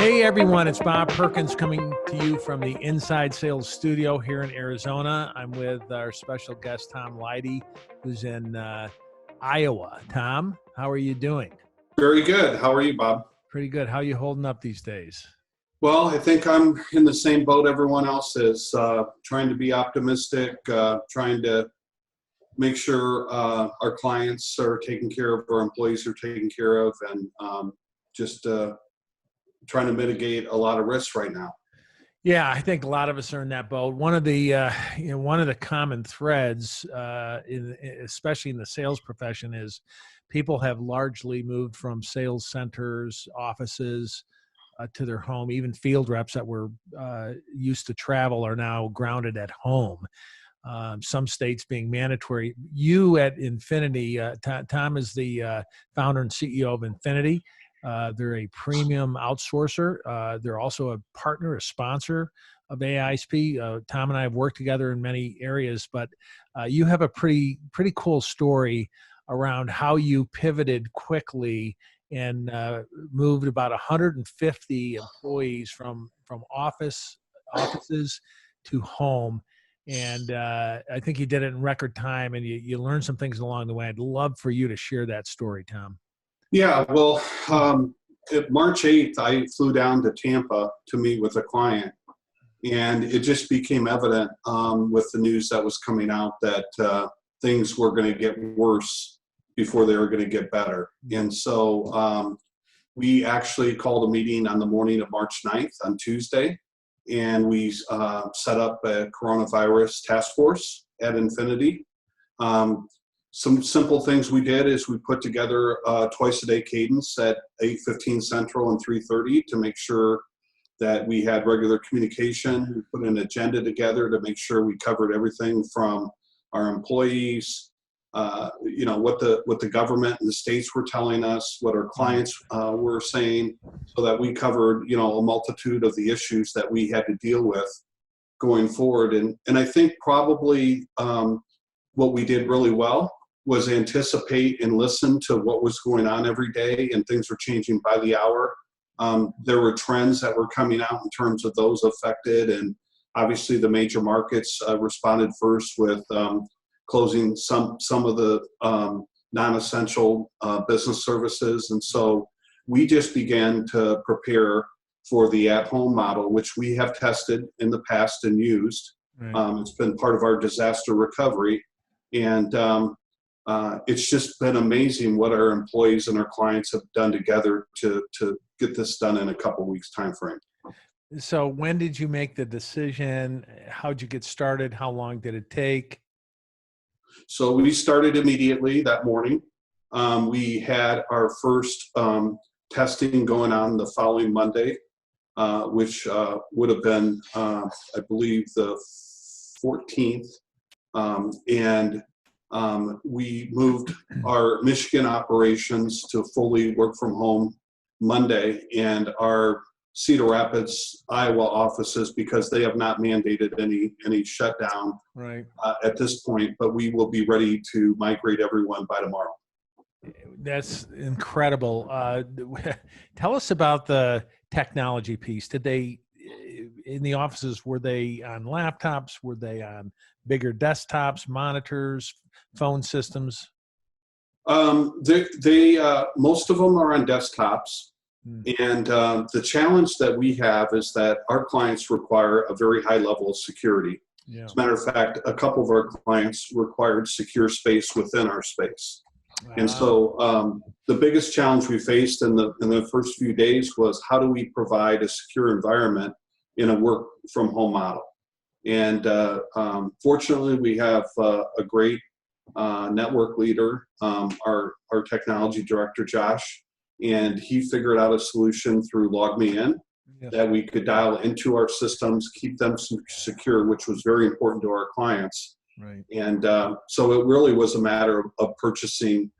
Hey everyone, it's Bob Perkins coming to you from the Inside Sales Studio here in Arizona. I'm with our special guest, Tom Leidigh, who's in Iowa. Tom, how are you doing? Very good. How are you, Bob? Pretty good. How are you holding up these days? Well, I think I'm in the same boat everyone else is, trying to be optimistic, trying to make sure our clients are taken care of, our employees are taken care of, and just trying to mitigate a lot of risks right now. Yeah, I think a lot of us are in that boat. One of the one of the common threads, especially in the sales profession, is people have largely moved from sales centers, offices, to their home. Even field reps that were used to travel are now grounded at home. Some states being mandatory. You at Infinity, Tom is the founder and CEO of Infinity. They're a premium outsourcer. They're also a partner, a sponsor of AISP. Tom and I have worked together in many areas, but you have a pretty cool story around how you pivoted quickly and moved about 150 employees from offices to home. And I think you did it in record time, and you learned some things along the way. I'd love for you to share that story, Tom. Yeah, well, March 8th, I flew down to Tampa to meet with a client, and it just became evident with the news that was coming out that things were going to get worse before they were going to get better. And so we actually called a meeting on the morning of March 9th on Tuesday, and we set up a coronavirus task force at Infinity. Some simple things we did is we put together twice a day cadence at 8:15 Central and 3:30 to make sure that we had regular communication. We put an agenda together to make sure we covered everything from our employees, what the government and the states were telling us, what our clients were saying, so that we covered, a multitude of the issues that we had to deal with going forward. And I think probably what we did really well was anticipate and listen to what was going on every day, and things were changing by the hour. There were trends that were coming out in terms of those affected, and obviously the major markets responded first with closing some of the non-essential business services. And so we just began to prepare for the at-home model, which we have tested in the past and used. Right. It's been part of our disaster recovery. And it's just been amazing what our employees and our clients have done together to get this done in a couple of weeks time frame. So when did you make the decision? How'd you get started? How long did it take? So we started immediately that morning. We had our first testing going on the following Monday, which would have been, I believe, the 14th. And we moved our Michigan operations to fully work from home Monday, and our Cedar Rapids, Iowa offices, because they have not mandated any shutdown right. At this point, but we will be ready to migrate everyone by tomorrow. That's incredible. Tell us about the technology piece. Did they, in the offices, were they on laptops? Were they on bigger desktops, monitors, phone systems? Most of them are on desktops. And the challenge that we have is that our clients require a very high level of security. Yeah. As a matter of fact, a couple of our clients required secure space within our space. Wow. And so the biggest challenge we faced in the first few days was, how do we provide a secure environment in a work from home model? And fortunately, we have a great network leader, our technology director, Josh, and he figured out a solution through LogMeIn that we could dial into our systems, keep them secure, which was very important to our clients. Right. And so it really was a matter of purchasing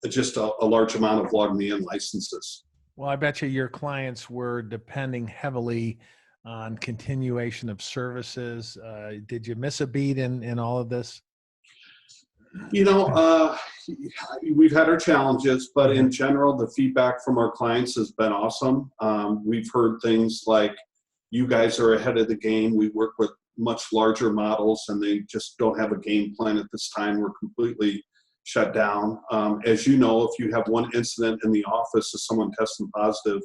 just a large amount of LogMeIn licenses. Well, I bet you your clients were depending heavily on continuation of services. Did you miss a beat in all of this? You know, we've had our challenges, but in general, the feedback from our clients has been awesome. We've heard things like, you guys are ahead of the game. We work with much larger models and they just don't have a game plan at this time. We're completely shut down. As you know, if you have one incident in the office of someone testing positive,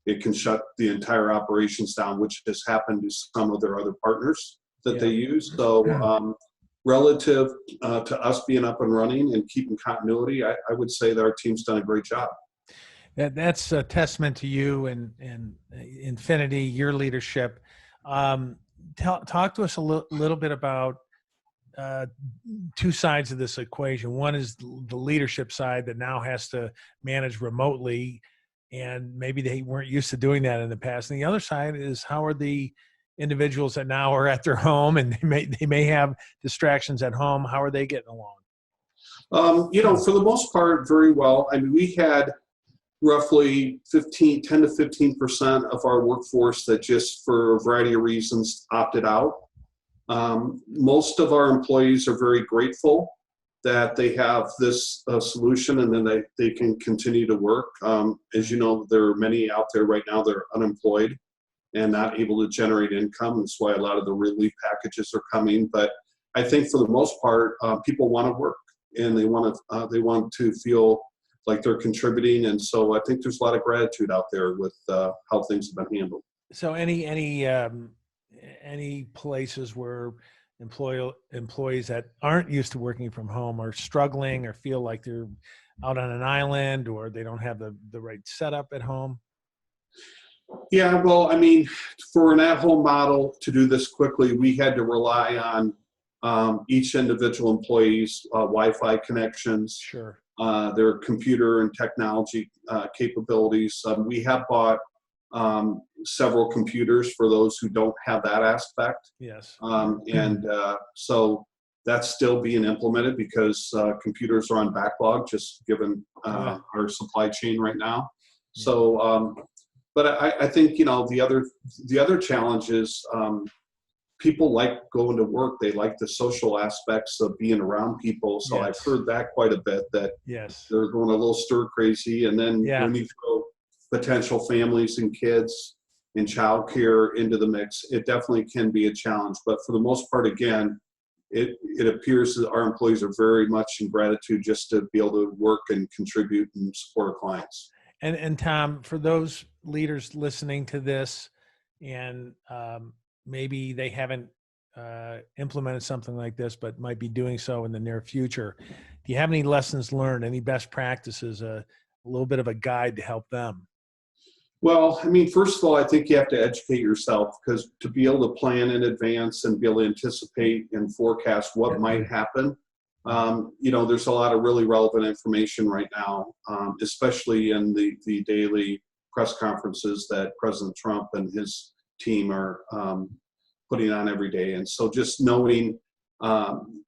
it can shut the entire operations down, which has happened to some of their other partners that they use. So relative to us being up and running and keeping continuity, I would say that our team's done a great job. That's a testament to you and Infinity, your leadership. Talk to us a little bit about two sides of this equation. One is the leadership side that now has to manage remotely, and maybe they weren't used to doing that in the past. And the other side is, how are the individuals that now are at their home and they may have distractions at home? How are they getting along? You know, for the most part, very well. I mean, we had roughly 10 to 15% of our workforce that just for a variety of reasons opted out. Most of our employees are very grateful that they have this solution and then they can continue to work. As you know, there are many out there right now that are unemployed and not able to generate income. That's why a lot of the relief packages are coming. But I think for the most part, people want to work and they want to feel like they're contributing. And so I think there's a lot of gratitude out there with how things have been handled. So any places where employees that aren't used to working from home are struggling or feel like they're out on an island or they don't have the right setup at home? Yeah, well, I mean, for an at-home model to do this quickly, we had to rely on each individual employee's Wi-Fi connections, Sure. Their computer and technology capabilities. We have bought several computers for those who don't have that aspect. Yes. So that's still being implemented because computers are on backlog, just given our supply chain right now. Yeah. So, but I think, you know, the other challenge is people like going to work. They like the social aspects of being around people. So yes. I've heard that quite a bit, that yes. they're going a little stir crazy. And then when you throw potential families and kids and childcare into the mix, it definitely can be a challenge. But for the most part, again, it appears that our employees are very much in gratitude just to be able to work and contribute and support our clients. And Tom, for those leaders listening to this and maybe they haven't implemented something like this, but might be doing so in the near future, do you have any lessons learned, any best practices, a little bit of a guide to help them? Well, I mean, first of all, I think you have to educate yourself, because to be able to plan in advance and be able to anticipate and forecast what might happen, you know, there's a lot of really relevant information right now, especially in the daily press conferences that President Trump and his team are putting on every day. And so just knowing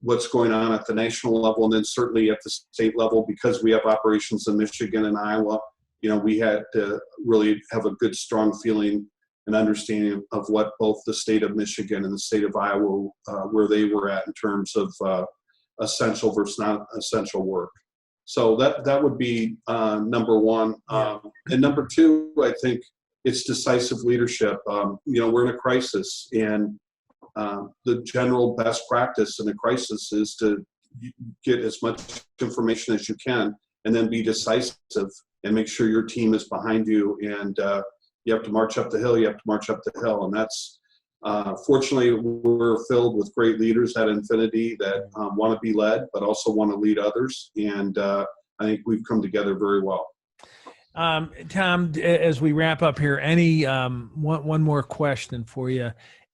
what's going on at the national level, and then certainly at the state level, because we have operations in Michigan and Iowa, you know, we had to really have a good, strong feeling and understanding of what both the state of Michigan and the state of Iowa, where they were at in terms of essential versus not essential work. So that would be number one. And number two, I think it's decisive leadership. You know, we're in a crisis, and the general best practice in a crisis is to get as much information as you can and then be decisive and make sure your team is behind you. And you have to march up the hill, you have to march up the hill. And that's, fortunately, we're filled with great leaders at Infinity that want to be led, but also want to lead others. And I think we've come together very well. Tom, as we wrap up here, any one more question for you.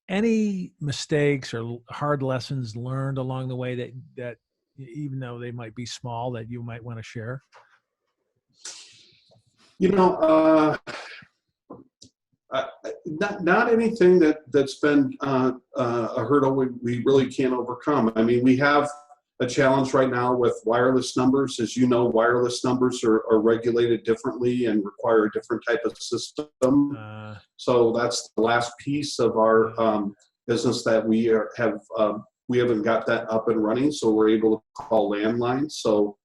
Any mistakes or hard lessons learned along the way that even though they might be small, that you might want to share? You know, not anything that's been a hurdle we really can't overcome. I mean, we have a challenge right now with wireless numbers. As you know, wireless numbers are regulated differently and require a different type of system. So that's the last piece of our business that we have we haven't got that up and running, so we're able to call landlines. So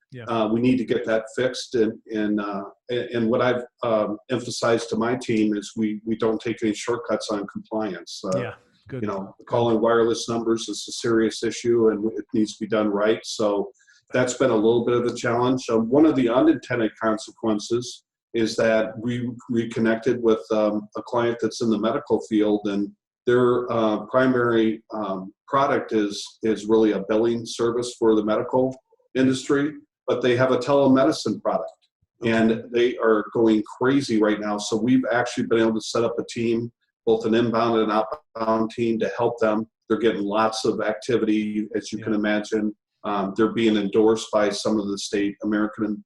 we need to get that fixed. And what I've emphasized to my team is we don't take any shortcuts on compliance. Good. You know, calling wireless numbers is a serious issue, and it needs to be done right. So that's been a little bit of a challenge. So one of the unintended consequences is that we reconnected with a client that's in the medical field, and their primary product is really a billing service for the medical industry, but they have a telemedicine product, and they are going crazy right now. So we've actually been able to set up a team, both an inbound and outbound team, to help them. They're getting lots of activity, as you can imagine. They're being endorsed by some of the state American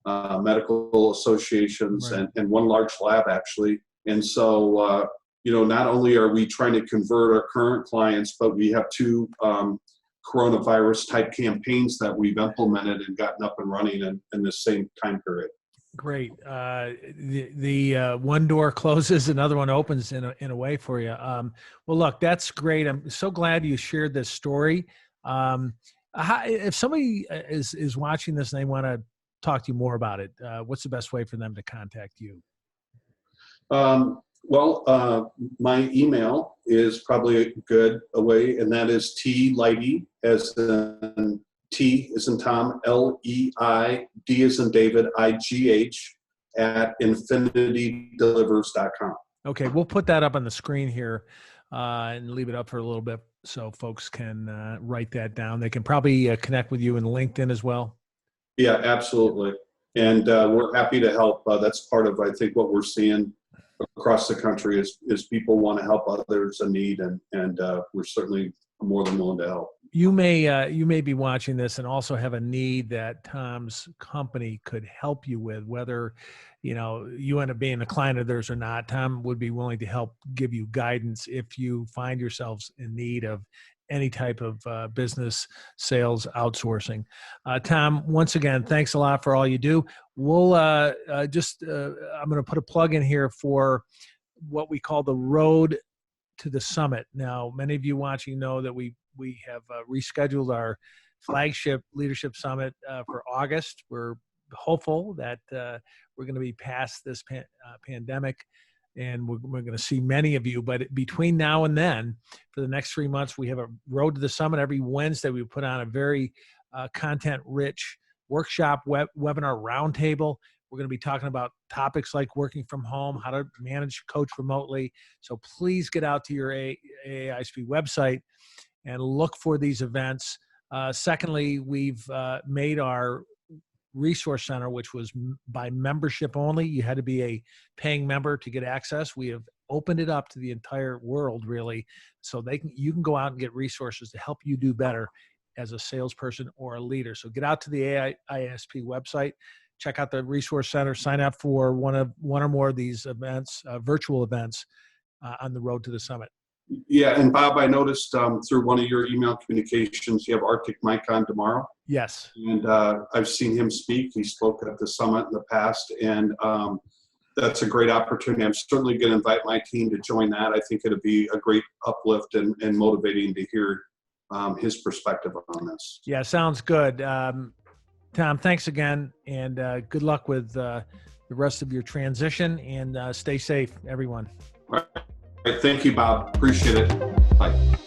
medical associations, Right. and one large lab, actually. And so, you know, not only are we trying to convert our current clients, but we have two coronavirus type campaigns that we've implemented and gotten up and running in the same time period. Great. The one door closes, another one opens in a way for you. Well, look, that's great. I'm so glad you shared this story. If somebody is watching this and they want to talk to you more about it, what's the best way for them to contact you? My email is probably a good way, and that is Leidigh, as in T as in Tom, Leid, D as in David, IGH, at infinitydelivers.com. Okay, we'll put that up on the screen here and leave it up for a little bit so folks can write that down. They can probably connect with you in LinkedIn as well. Yeah, absolutely. And we're happy to help. That's part of, I think, what we're seeing across the country is people want to help others in need, and we're certainly more than willing to help. You may be watching this and also have a need that Tom's company could help you with, whether you end up being a client of theirs or not. Tom would be willing to help give you guidance if you find yourselves in need of any type of business sales outsourcing. Tom, once again, thanks a lot for all you do. We'll I'm going to put a plug in here for what we call the Road to the Summit. Now, many of you watching know that we have rescheduled our flagship leadership summit for August. We're hopeful that we're going to be past this pandemic, and we're going to see many of you. But between now and then, for the next 3 months, we have a Road to the Summit. Every Wednesday, we put on a very content-rich workshop, webinar roundtable. We're going to be talking about topics like working from home, how to manage, coach remotely. So please get out to your AAISP website and look for these events. Secondly, we've made our resource center, which was by membership only. You had to be a paying member to get access. We have opened it up to the entire world, really, so you can go out and get resources to help you do better as a salesperson or a leader. So get out to the AISP website, check out the resource center, sign up for one or more of these events, virtual events on the Road to the Summit. Yeah, and Bob, I noticed through one of your email communications, you have Arctic Mike on tomorrow. Yes. And I've seen him speak. He spoke at the summit in the past, and that's a great opportunity. I'm certainly going to invite my team to join that. I think it'll be a great uplift and motivating to hear his perspective on this. Yeah, sounds good. Tom, thanks again, and good luck with the rest of your transition, and stay safe, everyone. All right. Thank you, Bob. Appreciate it. Bye.